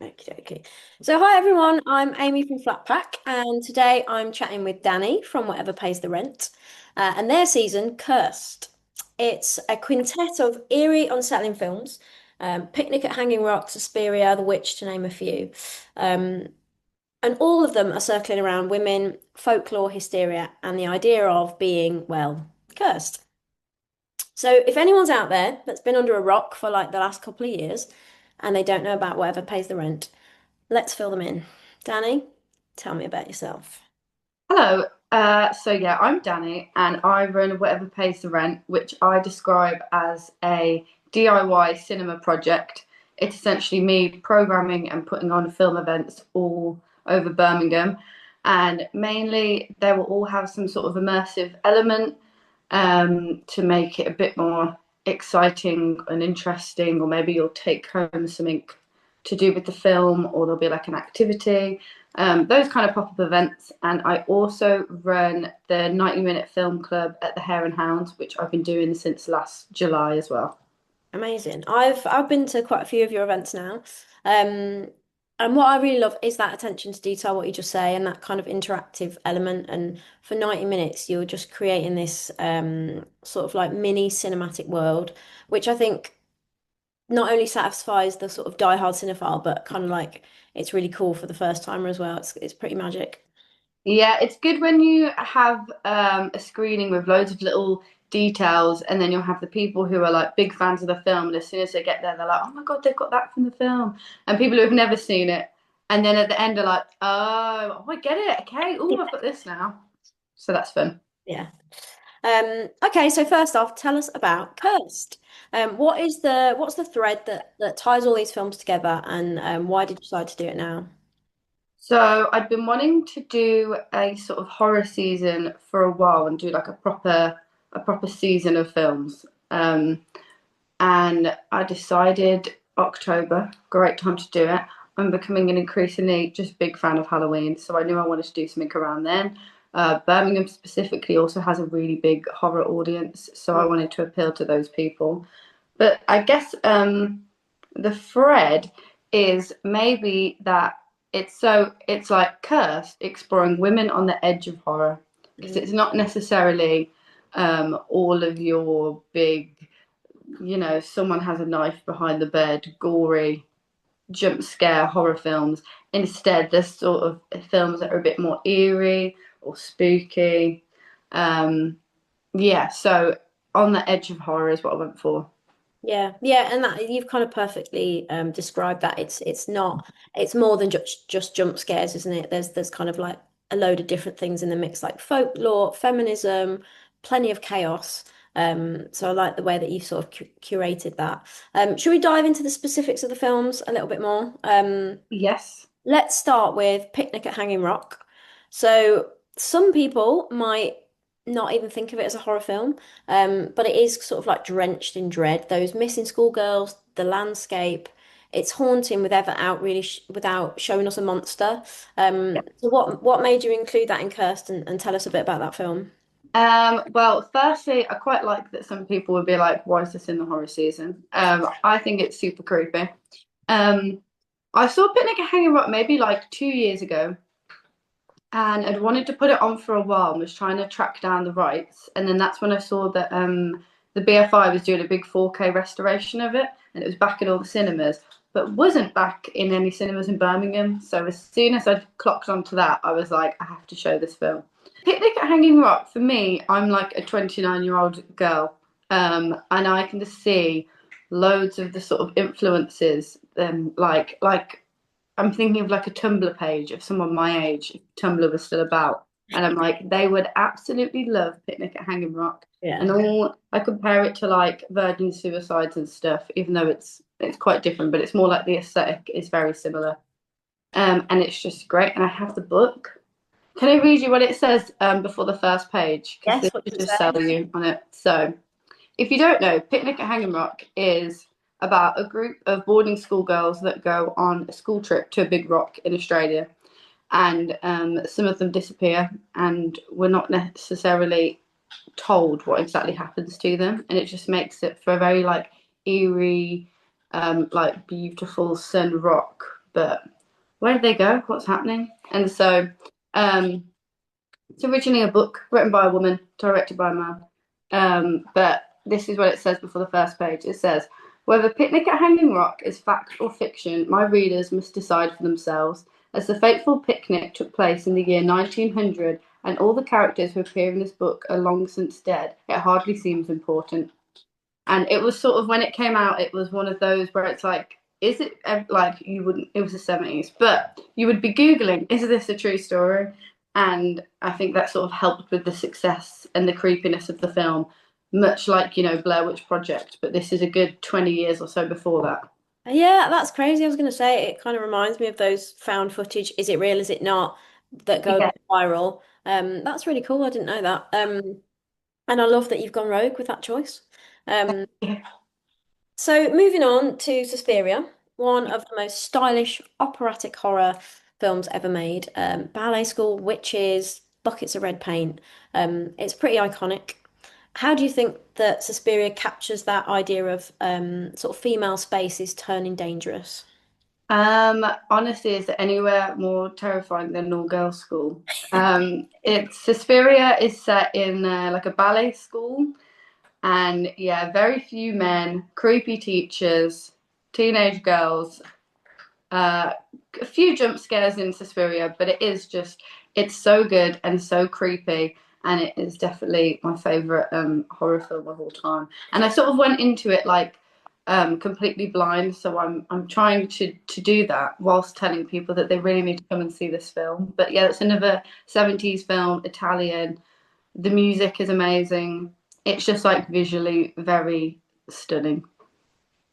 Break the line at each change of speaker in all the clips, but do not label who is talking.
Okay, okay. So, hi everyone, I'm Amy from Flatpack, and today I'm chatting with Dani from Whatever Pays the Rent, and their season, Cursed. It's a quintet of eerie, unsettling films, Picnic at Hanging Rock, Suspiria, The Witch, to name a few. Um, and all of them are circling around women, folklore, hysteria, and the idea of being, well, cursed. So, if anyone's out there that's been under a rock for like the last couple of years and they don't know about Whatever Pays the Rent, let's fill them in. Dani, tell me about yourself.
Hello. So I'm Danny, and I run Whatever Pays the Rent, which I describe as a DIY cinema project. It's essentially me programming and putting on film events all over Birmingham, and mainly they will all have some sort of immersive element to make it a bit more exciting and interesting, or maybe you'll take home something to do with the film, or there'll be like an activity, those kind of pop-up events. And I also run the 90-minute film club at the Hare and Hounds, which I've been doing since last July as well.
Amazing. I've been to quite a few of your events now. Um, and what I really love is that attention to detail, what you just say, and that kind of interactive element. And for 90 minutes, you're just creating this sort of like mini cinematic world, which I think not only satisfies the sort of die-hard cinephile, but kind of like it's really cool for the first timer as well. It's pretty magic.
Yeah, it's good when you have a screening with loads of little details, and then you'll have the people who are like big fans of the film, and as soon as they get there, they're like, "Oh my God, they've got that from the film," and people who have never seen it, and then at the end are like, "Oh, I get it. Okay, oh, I've got this now." So that's fun.
Yeah. Okay, so first off, tell us about Cursed. What's the thread that ties all these films together, and why did you decide to do it now?
So I'd been wanting to do a sort of horror season for a while and do like a proper season of films. And I decided October, great time to do it. I'm becoming an increasingly just big fan of Halloween, so I knew I wanted to do something around then. Birmingham specifically also has a really big horror audience, so I wanted to appeal to those people. But I guess the thread is maybe that it's like cursed, exploring women on the edge of horror, because
Mm.
it's not necessarily all of your big, someone has a knife behind the bed, gory jump scare horror films. Instead, there's sort of films that are a bit more eerie or spooky. Um, yeah, so on the edge of horror is what I went for.
Yeah, yeah, and that you've kind of perfectly described that. It's more than just jump scares, isn't it? There's kind of like a load of different things in the mix, like folklore, feminism, plenty of chaos. So I like the way that you've sort of curated that. Should we dive into the specifics of the films a little bit more?
Yes.
Let's start with Picnic at Hanging Rock. So some people might not even think of it as a horror film, but it is sort of like drenched in dread. Those missing schoolgirls, the landscape, it's haunting without showing us a monster. So what made you include that in Kirsten and tell us a bit about that film?
Well, firstly, I quite like that some people would be like, "Why is this in the horror season?" I think it's super creepy. Um, I saw Picnic at Hanging Rock maybe like 2 years ago, and I'd wanted to put it on for a while and was trying to track down the rights. And then that's when I saw that the BFI was doing a big 4K restoration of it, and it was back in all the cinemas, but wasn't back in any cinemas in Birmingham. So as soon as I clocked onto that, I was like, I have to show this film. Picnic at Hanging Rock, for me, I'm like a 29-year-old girl, and I can just see loads of the sort of influences, like I'm thinking of like a Tumblr page of someone my age, if Tumblr was still about. And I'm like, they would absolutely love Picnic at Hanging Rock. And
Yeah.
all I compare it to like Virgin Suicides and stuff, even though it's quite different, but it's more like the aesthetic is very similar. And it's just great. And I have the book. Can I read you what it says before the first page? Because
Yes,
this
what
should
did it
just
say?
sell you on it. So if you don't know, Picnic at Hanging Rock is about a group of boarding school girls that go on a school trip to a big rock in Australia. And some of them disappear, and we're not necessarily told what exactly happens to them. And it just makes it for a very like eerie, like beautiful sun rock but where did they go? What's happening? And so um, it's originally a book written by a woman, directed by a man. But this is what it says before the first page. It says, whether Picnic at Hanging Rock is fact or fiction, my readers must decide for themselves. As the fateful picnic took place in the year 1900 and all the characters who appear in this book are long since dead, it hardly seems important. And it was sort of, when it came out, it was one of those where it's like, is it like, you wouldn't, it was the 70s, but you would be Googling, is this a true story? And I think that sort of helped with the success and the creepiness of the film, much like, Blair Witch Project, but this is a good 20 years or so before that.
Yeah, that's crazy. I was going to say it kind of reminds me of those found footage, is it real, is it not, that go
Yeah.
viral. That's really cool. I didn't know that. And I love that you've gone rogue with that choice. Um, so moving on to Suspiria, one of the most stylish operatic horror films ever made. Ballet school, witches, buckets of red paint. It's pretty iconic. How do you think that Suspiria captures that idea of sort of female spaces turning dangerous?
Honestly, is there anywhere more terrifying than an all-girls school? It's Suspiria is set in like a ballet school, and yeah, very few men, creepy teachers, teenage girls, uh, a few jump scares in Suspiria, but it's so good and so creepy, and it is definitely my favorite horror film of all time. And I sort of went into it like completely blind, so I'm trying to do that whilst telling people that they really need to come and see this film. But yeah, it's another 70s film, Italian. The music is amazing. It's just like visually very stunning.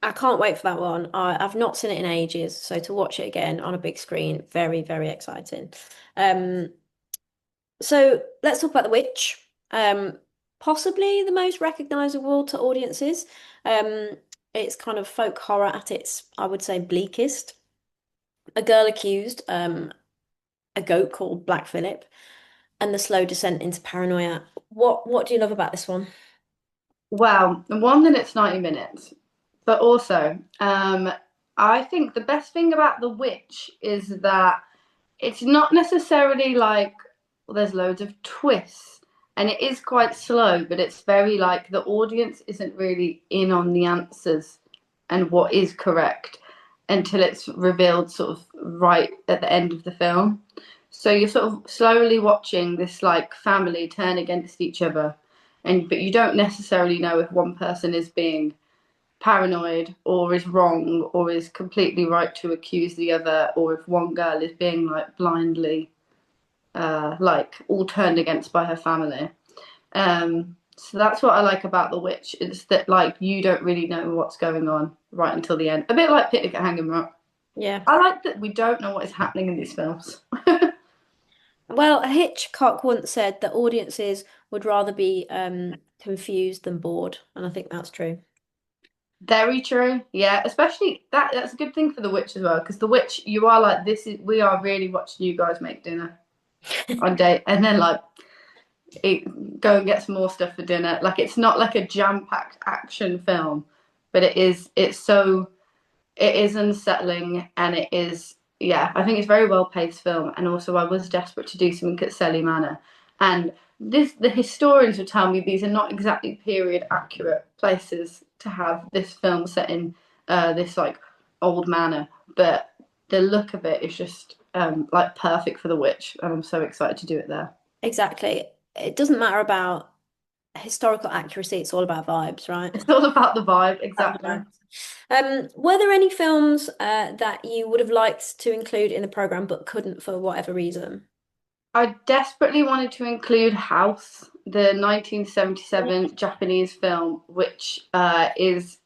I can't wait for that one. I've not seen it in ages, so to watch it again on a big screen, very, very exciting. Um, so let's talk about The Witch. Possibly the most recognizable to audiences. Um, it's kind of folk horror at its, I would say, bleakest. A girl accused, a goat called Black Phillip, and the slow descent into paranoia. What do you love about this one?
Well, one, that it's 90 minutes, but also, I think the best thing about The Witch is that it's not necessarily like, well, there's loads of twists, and it is quite slow, but it's very like the audience isn't really in on the answers and what is correct until it's revealed sort of right at the end of the film. So you're sort of slowly watching this like family turn against each other, and but you don't necessarily know if one person is being paranoid or is wrong or is completely right to accuse the other, or if one girl is being like blindly like all turned against by her family. So that's what I like about The Witch, is that like you don't really know what's going on right until the end, a bit like Picnic at Hanging Rock.
Yeah.
I like that we don't know what is happening in these films.
Well, Hitchcock once said that audiences would rather be confused than bored, and I think that's true.
Very true. Yeah, especially that's a good thing for The Witch as well, because The Witch, you are like, this is, we are really watching you guys make dinner on date, and then like go and get some more stuff for dinner. Like it's not like a jam-packed action film, but it is unsettling, and it is, yeah, I think it's a very well paced film. And also I was desperate to do something at Selly Manor, and the historians would tell me these are not exactly period accurate places to have this film set in, this like old manor, but the look of it is just like perfect for The Witch, and I'm so excited to do it there.
Exactly. It doesn't matter about historical accuracy, it's all about vibes, right?
It's all about the vibe,
About
exactly.
vibes. Were there any films that you would have liked to include in the program but couldn't for whatever reason?
I desperately wanted to include House, the 1977 Japanese film, which is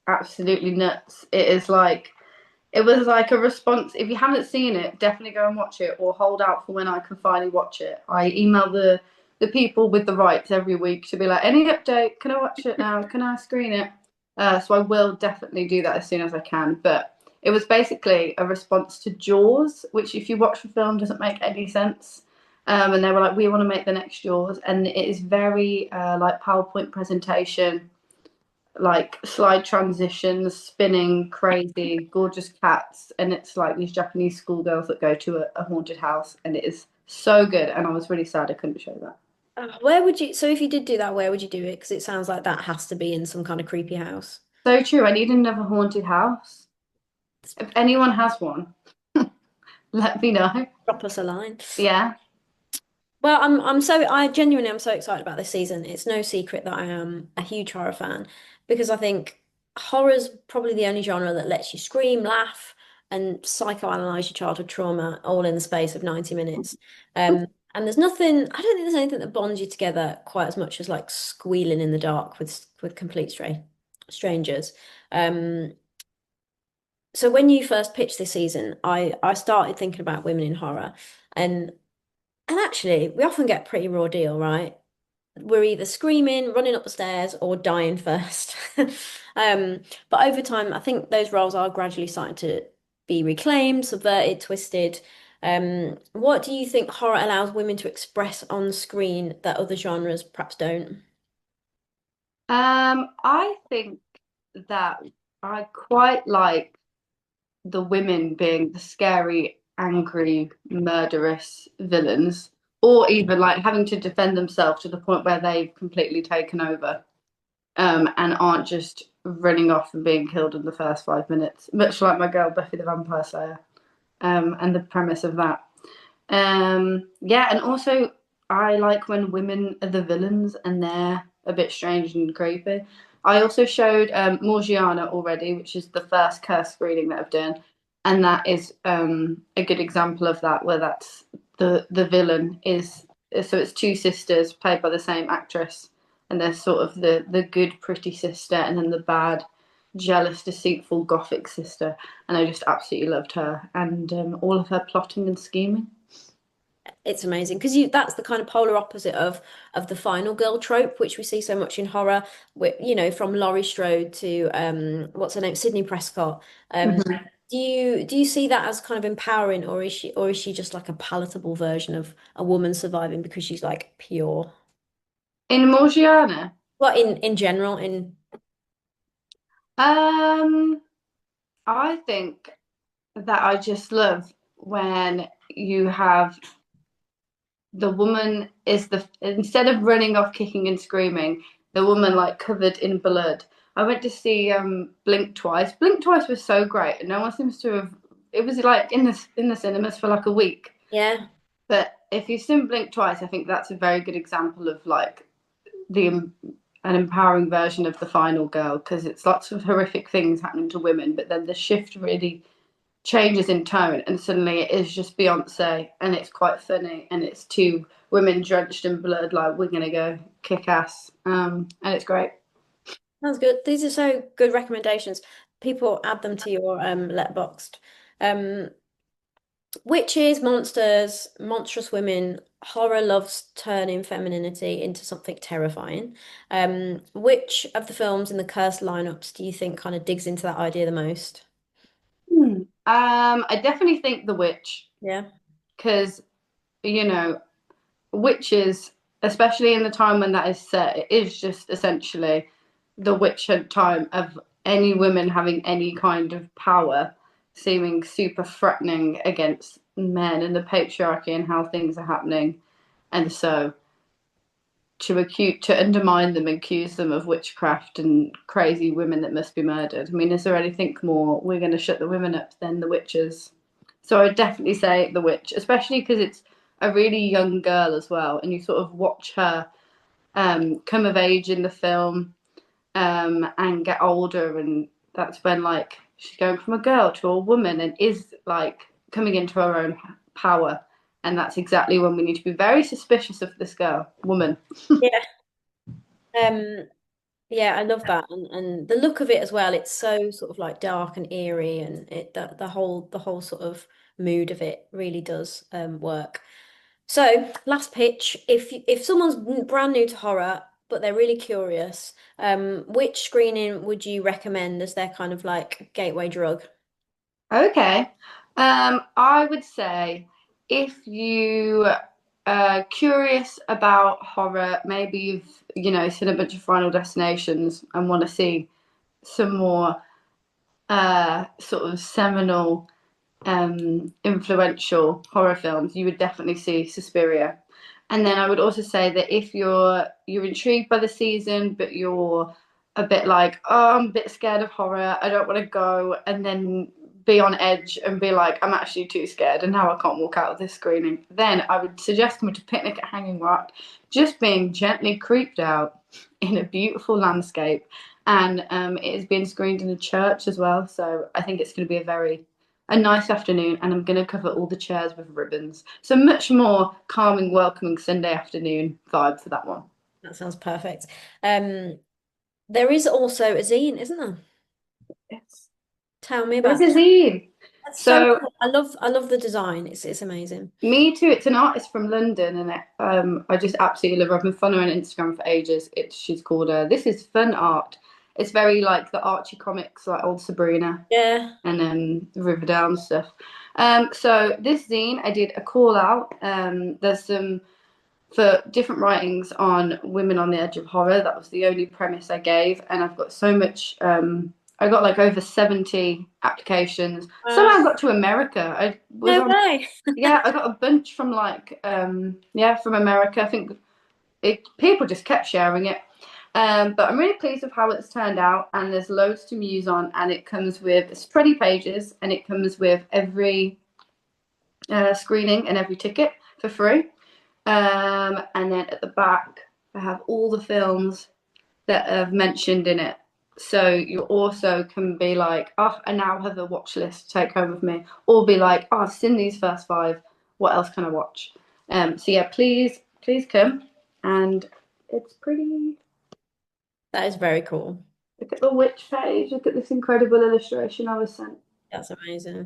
absolutely nuts. It was like a response. If you haven't seen it, definitely go and watch it, or hold out for when I can finally watch it. I email the people with the rights every week to be like, any update? Can I watch it now? Can I screen it? So I will definitely do that as soon as I can. But it was basically a response to Jaws, which, if you watch the film, doesn't make any sense. And they were like, we want to make the next Jaws, and it is very like PowerPoint presentation. like slide transitions, spinning, crazy, gorgeous cats, and it's like these Japanese schoolgirls that go to a haunted house, and it is so good. And I was really sad I couldn't show that.
Where would you, so if you did do that, where would you do it? Because it sounds like that has to be in some kind of creepy house.
So true. I need another haunted house. If anyone has one, let me know.
Drop us a line.
Yeah.
Well, I genuinely am so excited about this season. It's no secret that I am a huge horror fan because I think horror's probably the only genre that lets you scream, laugh, and psychoanalyze your childhood trauma all in the space of 90 minutes. And there's nothing, I don't think there's anything that bonds you together quite as much as like squealing in the dark with complete strangers. Um, so when you first pitched this season, I started thinking about women in horror. And and actually, we often get pretty raw deal, right? We're either screaming, running up the stairs, or dying first. Um, but over time, I think those roles are gradually starting to be reclaimed, subverted, twisted. What do you think horror allows women to express on screen that other genres perhaps don't?
I think that I quite like the women being the scary, angry, murderous villains, or even like having to defend themselves to the point where they've completely taken over, and aren't just running off and being killed in the first 5 minutes, much like my girl Buffy the Vampire Slayer, and the premise of that. Yeah, and also I like when women are the villains and they're a bit strange and creepy. I also showed Morgiana already, which is the first curse screening that I've done, and that is a good example of that, where that's the villain is so it's two sisters played by the same actress, and they're sort of the good pretty sister, and then the bad, jealous, deceitful, gothic sister. And I just absolutely loved her and all of her plotting and scheming.
It's amazing because you that's the kind of polar opposite of the final girl trope, which we see so much in horror, from Laurie Strode to what's her name, Sydney Prescott.
Mhm.
Do you see that as kind of empowering, or is she just like a palatable version of a woman surviving because she's like pure?
In Morgiana,
Well, in general, in
um, I think that I just love when you have the woman is the instead of running off kicking and screaming, the woman like covered in blood. I went to see Blink Twice. Blink Twice was so great, and no one seems to have. It was like in the cinemas for like a week.
yeah,
But if you've seen Blink Twice, I think that's a very good example of like the an empowering version of the final girl, because it's lots of horrific things happening to women, but then the shift really changes in tone, and suddenly it is just Beyonce, and it's quite funny, and it's two women drenched in blood, like we're gonna go kick ass, and it's great.
sounds good. These are so good recommendations. People add them to your letterboxd. Um, Witches, monsters, monstrous women, horror loves turning femininity into something terrifying. Which of the films in the cursed lineups do you think kind of digs into that idea the most?
I definitely think The Witch,
Yeah.
because you know witches, especially in the time when that is set, it is just essentially the witch hunt time of any women having any kind of power seeming super threatening against men and the patriarchy and how things are happening. And so to undermine them and accuse them of witchcraft and crazy women that must be murdered. I mean, is there anything more we're going to shut the women up than the witches? So I would definitely say the witch, especially because it's a really young girl as well, and you sort of watch her come of age in the film, and get older, and that's when like she's going from a girl to a woman and is like coming into her own power, and that's exactly when we need to be very suspicious of this girl, woman.
Yeah. Um, yeah, I love that. And the look of it as well, it's so sort of like dark and eerie and the whole sort of mood of it really does work. So, last pitch, if someone's brand new to horror, but they're really curious, which screening would you recommend as their kind of like gateway drug?
Okay. I would say if you curious about horror, maybe you've seen a bunch of Final Destinations and want to see some more sort of seminal, influential horror films, you would definitely see Suspiria. And then I would also say that if you're intrigued by the season, but you're a bit like, oh, I'm a bit scared of horror, I don't want to go, and then be on edge and be like, I'm actually too scared, and now I can't walk out of this screening, then I would suggest coming to Picnic at Hanging Rock, just being gently creeped out in a beautiful landscape. And it is being screened in a church as well, so I think it's going to be a nice afternoon, and I'm going to cover all the chairs with ribbons. So much more calming, welcoming Sunday afternoon vibe for that one.
That sounds perfect. Um, there is also a zine, isn't there?
Yes.
Tell me
There's
about
a
that.
zine.
That's so
So
cool. I love the design. It's amazing.
me too. It's an artist from London, and I just absolutely love her. I've been following her on Instagram for ages. She's called This Is Fun Art. It's very like the Archie comics, like old Sabrina
Yeah.
and Riverdale and stuff. So this zine, I did a call out. There's some for different writings on women on the edge of horror. That was the only premise I gave, and I've got so much. I got like over 70 applications. Somehow I got to America. I was
No
on.
way.
Yeah, I got a bunch from yeah, from America. I think people just kept sharing it. But I'm really pleased with how it's turned out, and there's loads to muse on, and it's 20 pages, and it comes with every screening and every ticket for free. And then at the back, I have all the films that I've mentioned in it. So you also can be like, oh, I now have a watch list to take home with me, or be like, oh, I've seen these first five. What else can I watch? So yeah, please come, and it's pretty.
That is very cool.
Look at the witch page. Look at this incredible illustration I was sent.
That's amazing. Well,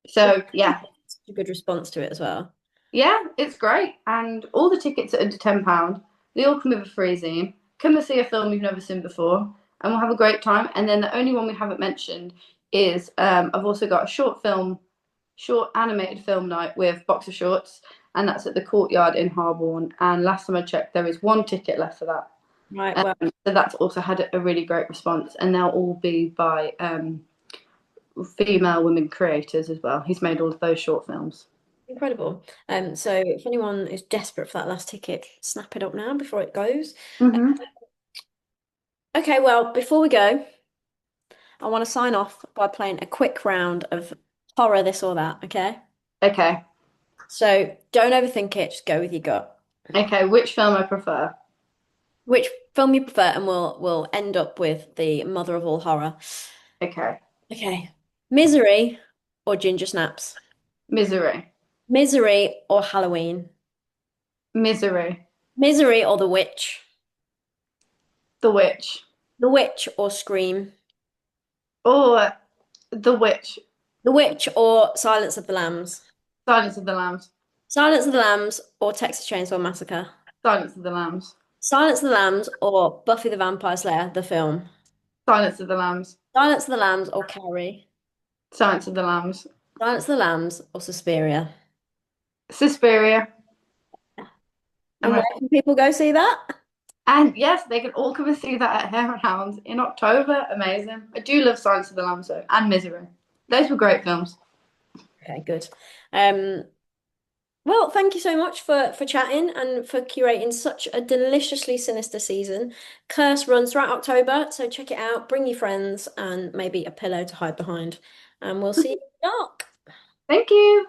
So yeah,
such a good response to it as well.
yeah, it's great, and all the tickets are under £10. They all come with a free zine. Come and see a film you've never seen before, and we'll have a great time. And then the only one we haven't mentioned is I've also got a short animated film night with Boxer Shorts, and that's at the Courtyard in Harborne. And last time I checked, there is one ticket left for that.
Right. Well,
So that's also had a really great response, and they'll all be by female women creators as well. He's made all of those short films.
incredible. So if anyone is desperate for that last ticket, snap it up now before it goes.
Hmm.
Okay, well, before we go, I want to sign off by playing a quick round of horror this or that, okay?
Okay.
So don't overthink it, just go with your gut.
Okay, which film I prefer?
Which film you prefer, and we'll end up with the mother of all horror.
Okay.
Okay. Misery or Ginger Snaps?
Misery.
Misery or Halloween?
Misery.
Misery or The Witch?
The Witch.
The Witch or Scream?
Or The Witch.
The Witch or Silence of the Lambs?
Silence of the Lambs.
Silence of the Lambs or Texas Chainsaw Massacre?
Silence of the Lambs.
Silence of the Lambs or Buffy the Vampire Slayer, the film?
Silence of the Lambs.
Silence of the Lambs or Carrie?
Silence of the Lambs.
Silence of the Lambs or Suspiria?
Suspiria.
And where can people go see that?
And yes, they can all come and see that at Hare and Hounds in October. Amazing. I do love Silence of the Lambs though, and Misery. Those were great films.
Okay, good. Um, well, thank you so much for chatting and for curating such a deliciously sinister season. Curse runs throughout October, so check it out. Bring your friends and maybe a pillow to hide behind. And we'll see you in the dark.
Thank you.